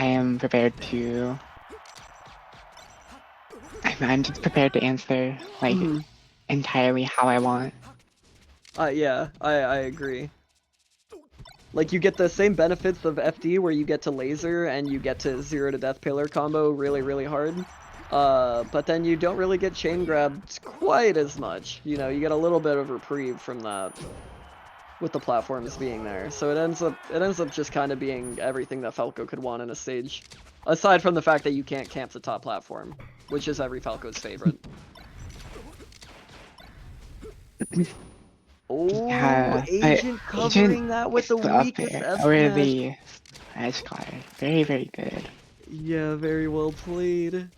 I am prepared to. I'm just prepared to answer like entirely how I want. Yeah, I agree. Like, you get the same benefits of FD where you get to laser and you get to 0 to death pillar combo really, really hard. But then you don't really get chain grabbed quite as much. You know, you get a little bit of reprieve from that with the platforms being there. So it ends up just kind of being everything that Falco could want in a stage. Aside from the fact that you can't camp the top platform, which is every Falco's favorite. Oh, Yeah, but Agent Agent covering that with is the up weakest there F over smash. the edge guard. Very, very good. Yeah, very well played.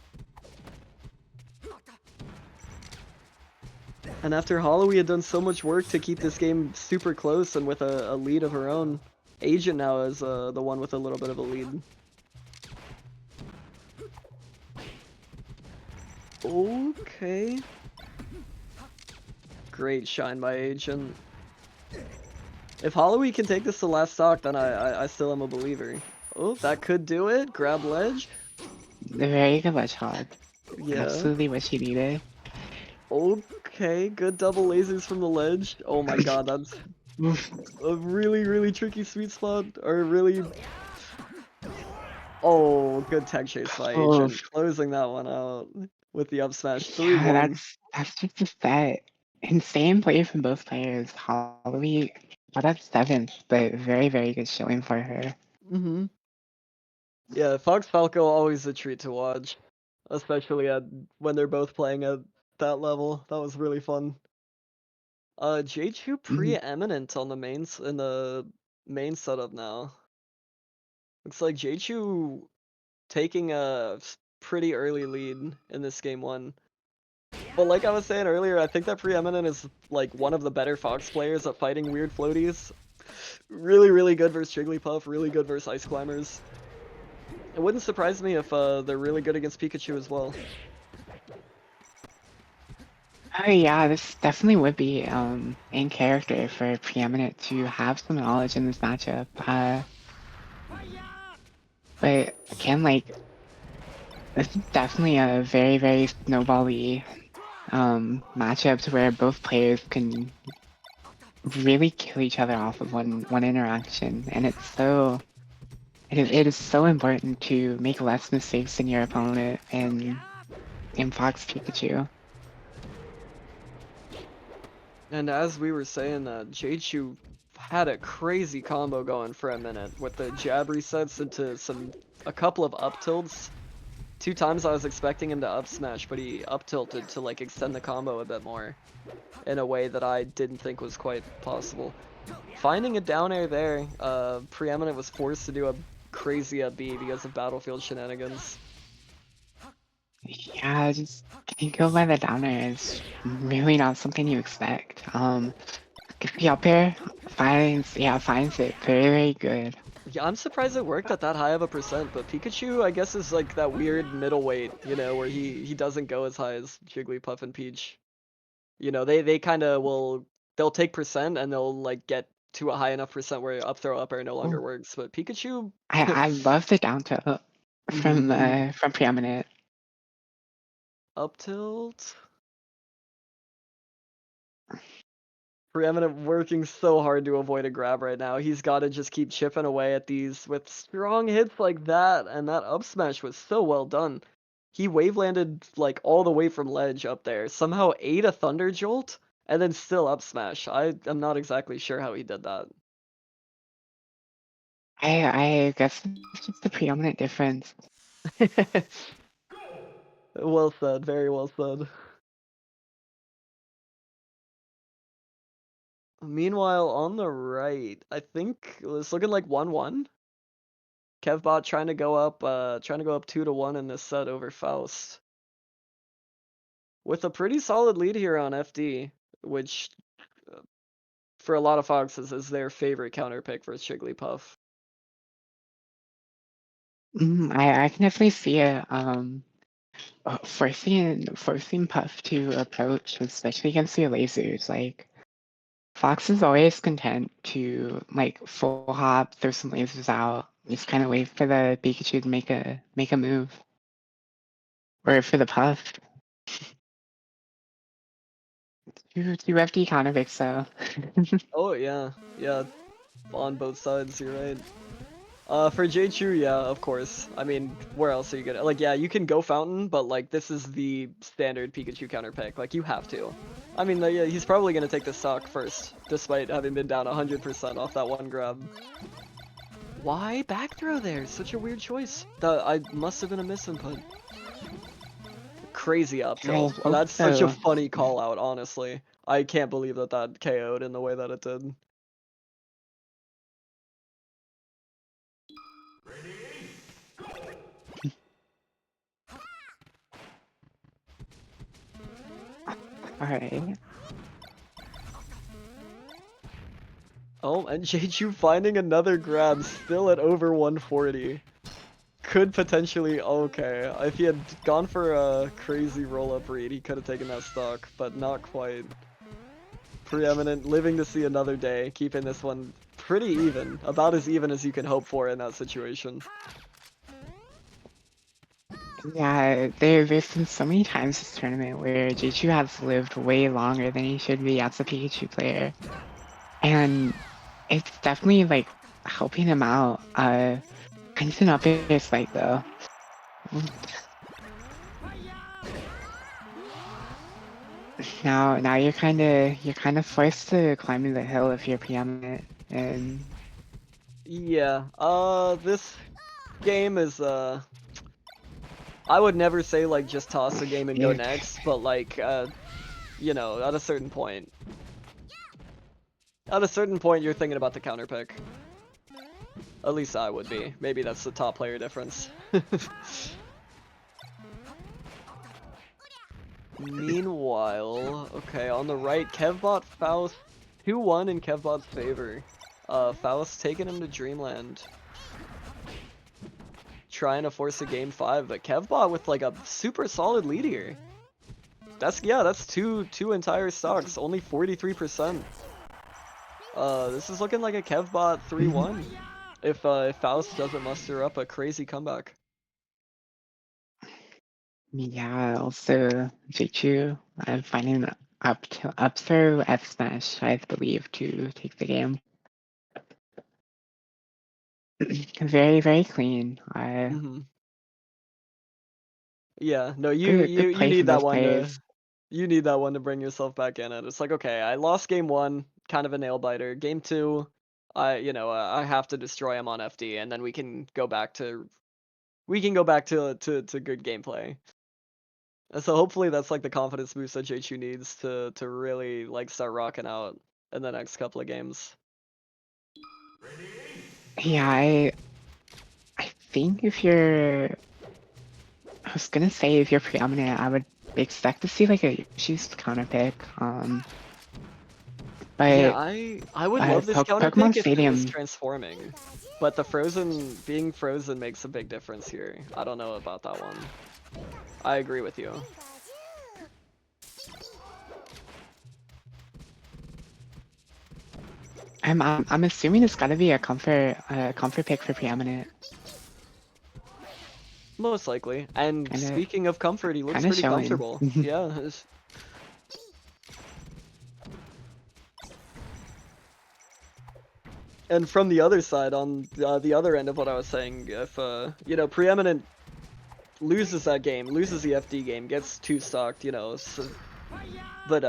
And after Hollow, we had done so much work to keep this game super close and with a lead of her own. Agent now is the one with a little bit of a lead. Okay. Great shine by Agent. If Holloway can take this to last stock, then I still am a believer. Oh, that could do it. Grab ledge. The very good ledge hog. Yeah. Absolutely what she needed. Okay, good double lasers from the ledge. Oh my god, that's a really, really tricky sweet spot. Or really... Oh, good tech chase by Oh, Agent. Closing that one out with the up smash. yeah, 3-1. that's just a set. Insane play from both players. Holly got at 7th, but very, very good showing for her. Mm-hmm. Yeah, Fox Falco always a treat to watch. Especially when they're both playing at that level. That was really fun. JChu Mhm. Preeminent on the in the main setup now. Looks like JChu taking a pretty early lead in this game 1. But like I was saying earlier, I think that Preeminent is like one of the better Fox players at fighting weird floaties. Really, really good versus Jigglypuff, really good versus Ice Climbers. It wouldn't surprise me if they're really good against Pikachu as well. Oh yeah, this definitely would be in character for Preeminent to have some knowledge in this matchup. But again, like this is definitely a very, very snowbally matchups where both players can really kill each other off of one interaction, and it is so important to make less mistakes than your opponent in Fox Pikachu. And as we were saying, JChu had a crazy combo going for a minute with the jab resets into a couple of up tilts. 2 times I was expecting him to up smash, but he up tilted to like extend the combo a bit more in a way that I didn't think was quite possible. Finding a down air there, Preeminent was forced to do a crazy up B because of battlefield shenanigans. Yeah, just getting killed by the downer is really not something you expect. The up air finds it very, very good. Yeah, I'm surprised it worked at that high of a percent, but Pikachu, I guess, is like that weird middleweight, you know, where he doesn't go as high as Jigglypuff and Peach. You know, they kind of they'll take percent and they'll like get to a high enough percent where up throw up air no longer Oh, works. But Pikachu, I love the down tilt from Preeminent. up tilt. Preeminent working so hard to avoid a grab right now. He's got to just keep chipping away at these with strong hits like that, and that up smash was so well done. He wave landed like all the way from ledge up there, somehow ate a thunder jolt, and then still up smash. I am not exactly sure how he did that. I guess it's just the preeminent difference. Well said, very well said. Meanwhile, on the right, I think it's looking like 1-1. KEVBOT trying to go up 2-1 in this set over FAUST. With a pretty solid lead here on FD, which for a lot of Foxes is their favorite counter pick versus Jigglypuff. I can definitely see it. Forcing Puff to approach, especially against the lasers. Like Fox is always content to like full hop, throw some lasers out, just kind of wait for the Pikachu to make a move, or for the puff. Two FD counter picks though. Oh yeah, yeah, on both sides, you're right. For JChu, yeah, of course. I mean, where else are you gonna, like, yeah, you can go Fountain, but like, this is the standard Pikachu counter pick, like, you have to. I mean, yeah, he's probably gonna take the stock first, despite having been down 100% off that one grab. Why back throw there? Such a weird choice. I must have been a misinput. Crazy up tilt. I hope That's such a so. funny call out, honestly. I can't believe that that KO'd in the way that it did. Alright. Oh, and JChu finding another grab, still at over 140. Could potentially, okay, if he had gone for a crazy roll-up read, he could have taken that stock, but not quite. Preeminent, living to see another day, keeping this one pretty even, about as even as you can hope for in that situation. Yeah, there's been so many times this tournament where JChu has lived way longer than he should be as a Pikachu player. And it's definitely like helping him out. Kind of an up air spike though. Now you're kind of forced to climb the hill if you're Preeminent, and Yeah, this game is, I would never say, like, just toss a game and go you're next, but, like, you know, at a certain point. At a certain point, you're thinking about the counter pick. At least I would be. Maybe that's the top player difference. Meanwhile, okay, on the right, KEVBOT FAUST 2-1 in KEVBOT's favor. FAUST taking him to Dreamland. Trying to force a game 5, but KEVBOT with like a super solid lead here. That's two entire stocks, only 43%. This is looking like a KEVBOT 3-1. If FAUST doesn't muster up a crazy comeback. yeah. Also, JChu, I'm finding up throw F smash, I believe, to take the game. Very, very clean. Yeah, no, Good you play from need that both one to players. bring yourself back in it. It's like, okay, I lost game 1, kind of a nail biter. Game 2, I have to destroy him on FD, and then we can go back to to good gameplay. And so hopefully that's like the confidence boost that JChu needs to really like start rocking out in the next couple of games. Yeah, I think if you're, I was gonna say if you're Preeminent, I would expect to see like a Yoshi's counter pick. Yeah, But I would love this counter Pokemon pick if it was Stadium, transforming, but being frozen makes a big difference here. I don't know about that one. I agree with you. I'm assuming it's gotta be a comfort pick for Preeminent. Most likely. And Kinda speaking of comfort, he looks kinda pretty showing. comfortable. Yeah. And from the other side, on the other end of what I was saying, if you know, Preeminent loses that game, loses the FD game, gets too stocked, you know, so, but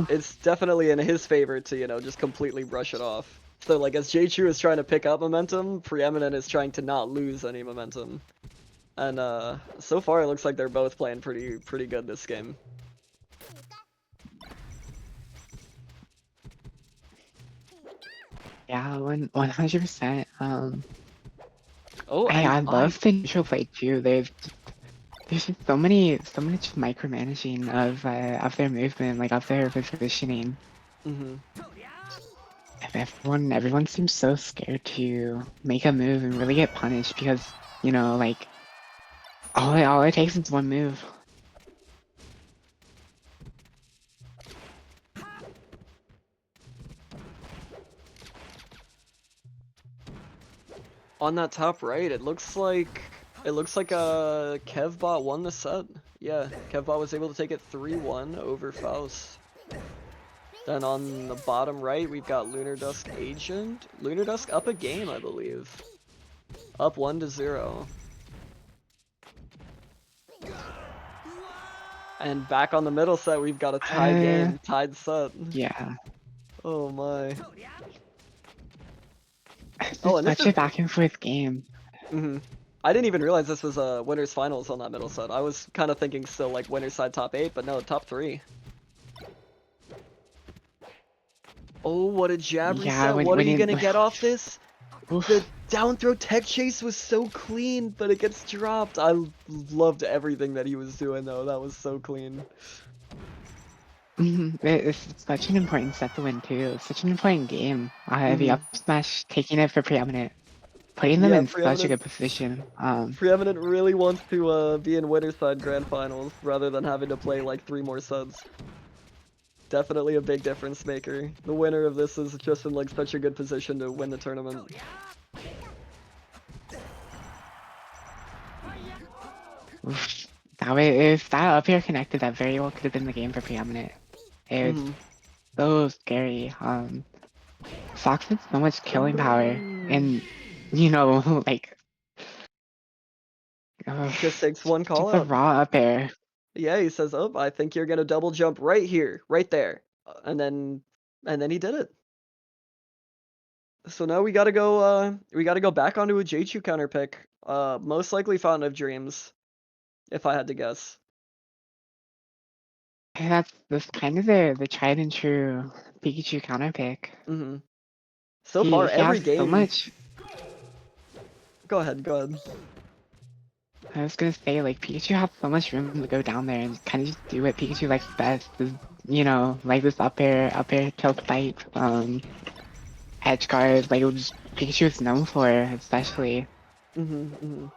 it's definitely in his favor to, you know, just completely brush it off. So like as JChu is trying to pick up momentum, Preeminent is trying to not lose any momentum. And so far it looks like they're both playing pretty good this game. Yeah, 100%. Oh, and I love the neutral play too. There's just so much micromanaging of their movement, like of their positioning. Everyone seems so scared to make a move and really get punished because, you know, like all it takes is one move. On that top right, it looks like KEVBOT won the set. Yeah, KEVBOT was able to take it 3-1 over FAUST. Then on the bottom right, we've got LUNAR DUSK Agent. LUNAR DUSK up a game, I believe. Up 1-0. And back on the middle set, we've got a tie game, tied set. Yeah. Oh my. Oh, and this such a back and forth game. I didn't even realize this was a winners finals on that middle set. I was kind of thinking still like winners side top 8, but no, top 3. Oh, what a jab reset. What are you gonna get off this? The down throw tech chase was so clean, but it gets dropped. I loved everything that he was doing though. That was so clean. It's such an important set to win too. It's such an important game. The up smash taking it for Preeminent. Putting them in such a good position. Preeminent really wants to be in winner side grand finals rather than having to play like 3 more sets. Definitely a big difference maker. The winner of this is just in like such a good position to win the tournament. If that up air connected, that very well could have been the game for Preeminent. It was so scary. Fox has so much killing power, and you know, like just takes one call out. Just a raw up air. Yeah, he says, "Oh, I think you're gonna double jump right here, right there," and then he did it. So now we gotta go back onto a JChu counter pick. Most likely Fountain of Dreams, if I had to guess. That's kind of the tried and true Pikachu counter pick. So far, every game. So much. Go ahead. I was gonna say, like, Pikachu has so much room to go down there and kind of just do what Pikachu likes best. Is, you know, like this up air kill fight, edge guard, like what Pikachu is known for, especially. And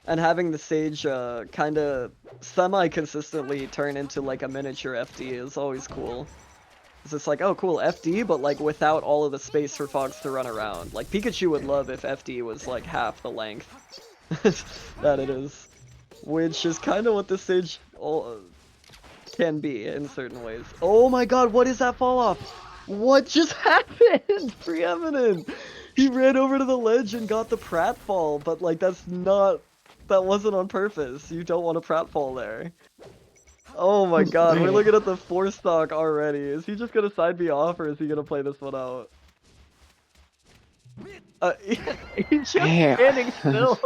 having the stage kind of semi-consistently turn into like a miniature FD is always cool. It's just like, oh cool, FD, but like without all of the space for Fox to run around. Like Pikachu would love if FD was like half the length that it is. Which is kind of what this stage can be in certain ways. Oh my god, what is that fall off? What just happened? Preeminent! He ran over to the ledge and got the pratfall, but like that wasn't on purpose. You don't want a pratfall there. Oh my god, we're looking at the 4 stock already. Is he just gonna side me off or is he gonna play this one out? He's just standing still.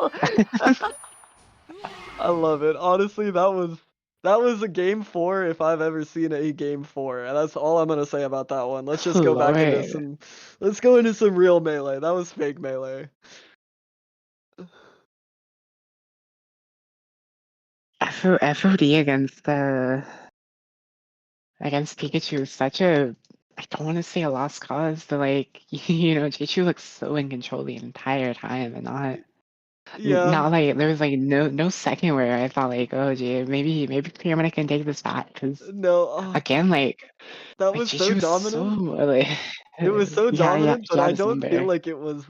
I love it. Honestly, that was a game 4 if I've ever seen a game 4, and that's all I'm gonna say about that one. Let's just go back into let's go into some real melee. That was fake melee. FOD against Pikachu is such a, I don't want to say a lost cause, but like, you know, JChu looks so in control the entire time and not like there was like no second where I thought like, oh gee, maybe Preeminent can take this back, because again, like that was so dominant. It was so dominant, but I don't feel like it was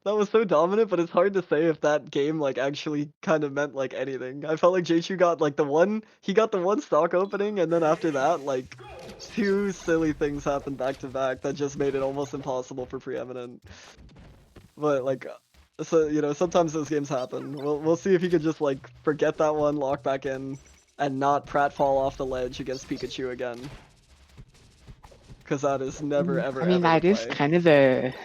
that was so dominant, but it's hard to say if that game like actually kind of meant like anything. I felt like JChu got like the one stock opening, and then after that, like 2 silly things happened back to back that just made it almost impossible for Preeminent. But like, so you know, sometimes those games happen. We'll see if he could just like forget that one, lock back in, and not pratfall off the ledge against Pikachu again. Because that is never ever. I mean, that is kind of the.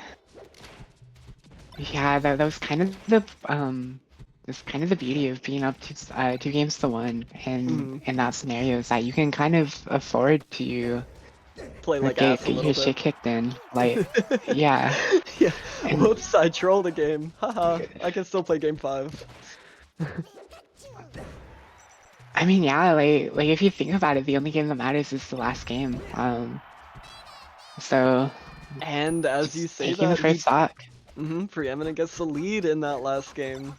Yeah, that was kind of the that's kind of the beauty of being up to 2 games to 1, and in that scenario is that you can kind of afford to play like get your shit kicked in, like yeah. Whoops, I trolled a game. Haha, I can still play game 5. I mean, yeah, like if you think about it, the only game that matters is the last game. So. And as you say taking that, the first stock. Preeminent gets the lead in that last game.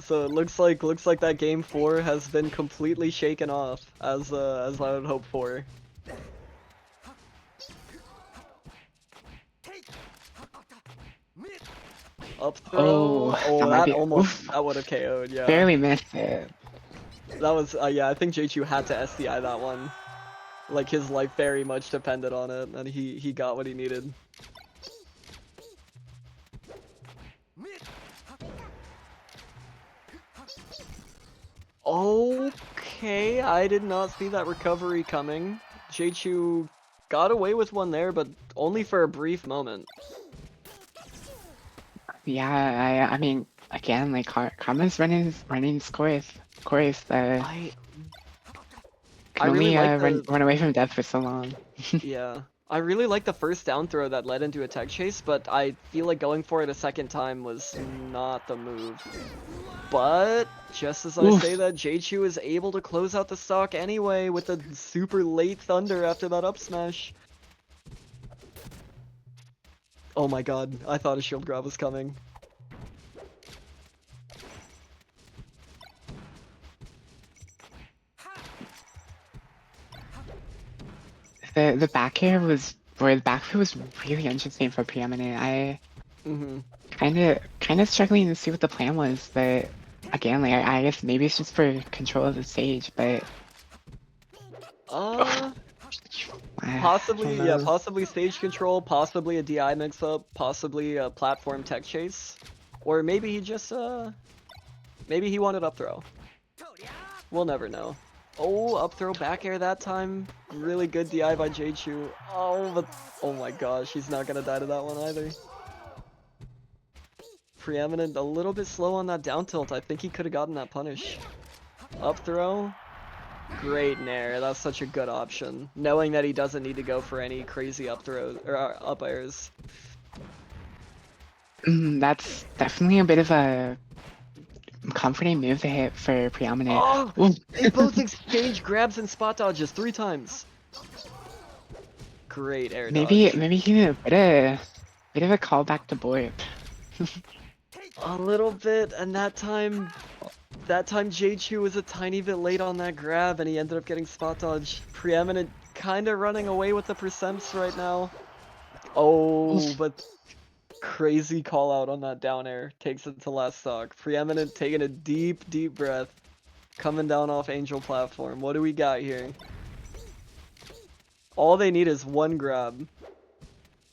So it looks like that game 4 has been completely shaken off, as I would hope for. up throw. Oh, that might that be. almost, Oof, that would have KO'd, yeah. barely missed it. That was, yeah, I think JChu had to SDI that one. Like, his life very much depended on it, and he got what he needed. Okay, I did not see that recovery coming. JChu got away with one there, but only for a brief moment. Yeah, I mean, again, like Karma's running scores. Of course, I can really only like run away from death for so long. Yeah. I really like the first down throw that led into a tech chase, but I feel like going for it a second time was not the move. But just as I say that, JChu is able to close out the stock anyway with a super late thunder after that up smash. Oh my god, I thought a shield grab was coming. The back air was, or the back foot was really interesting for Preeminent. I kind of struggling to see what the plan was, but again, like I guess maybe it's just for control of the stage, but Possibly, yeah, possibly stage control, possibly a DI mix-up, possibly a platform tech chase, or maybe he just, maybe he wanted up throw. We'll never know. Oh, up throw back air that time. Really good DI by JChu. Oh, but oh my gosh, he's not gonna die to that one either. Preeminent a little bit slow on that down tilt. I think he could have gotten that punish. Up throw. Great nair. That's such a good option. Knowing that he doesn't need to go for any crazy up throws or up airs. That's definitely a bit of a comforting move to hit for Preeminent. Oh, they both exchange grabs and spot dodges 3 times. Great air dodge. Maybe he did a bit of a callback to Borp. A little bit, and that time JChu was a tiny bit late on that grab, and he ended up getting spot dodge. Preeminent kind of running away with the percents right now. Oh, but crazy call out on that down air takes it to last stock. Preeminent taking a deep breath, coming down off Angel platform. What do we got here? All they need is one grab.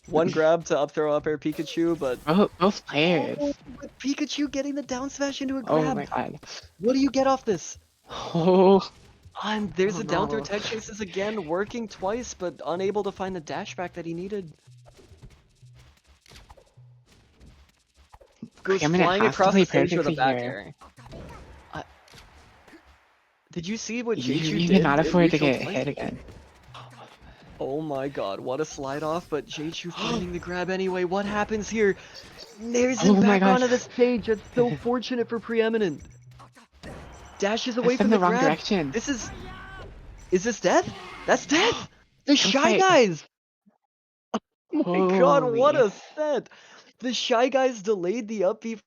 One grab to up throw up air Pikachu, but both players. Oh, but Pikachu getting the down smash into a grab. Oh my god. What do you get off this? Oh. And there's a down throw tech chases again, working twice, but unable to find the dash back that he needed. Goes flying across the stage with a back air. Did you see what JChu did? You cannot afford to get hit again. Oh my god, what a slide off, but JChu finding the grab anyway. What happens here? Nares him back onto the stage. That's so fortunate for Preeminent. Dashes away from the wrong grab. direction. Is this death? That's death! The Shy Guys! Oh my god, what a set! The Shy Guys delayed the up B for